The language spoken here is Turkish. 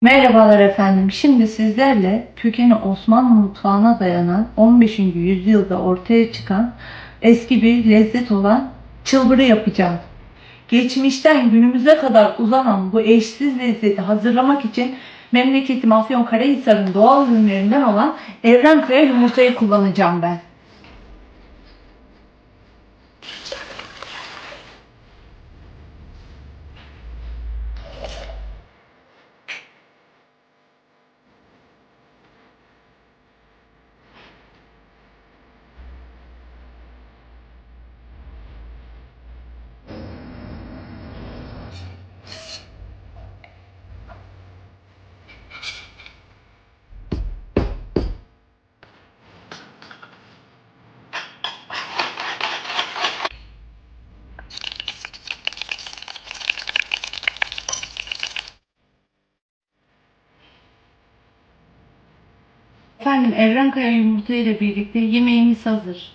Merhabalar efendim. Şimdi sizlerle kökeni Osmanlı mutfağına dayanan 15. yüzyılda ortaya çıkan eski bir lezzet olan çılbırı yapacağız. Geçmişten günümüze kadar uzanan bu eşsiz lezzeti hazırlamak için memleketim Afyonkarahisar'ın doğal ürünlerinden olan Evrenkaya yumurtayı kullanacağım ben. Efendim Evrenkaya yumurta ile birlikte yemeğimiz hazır.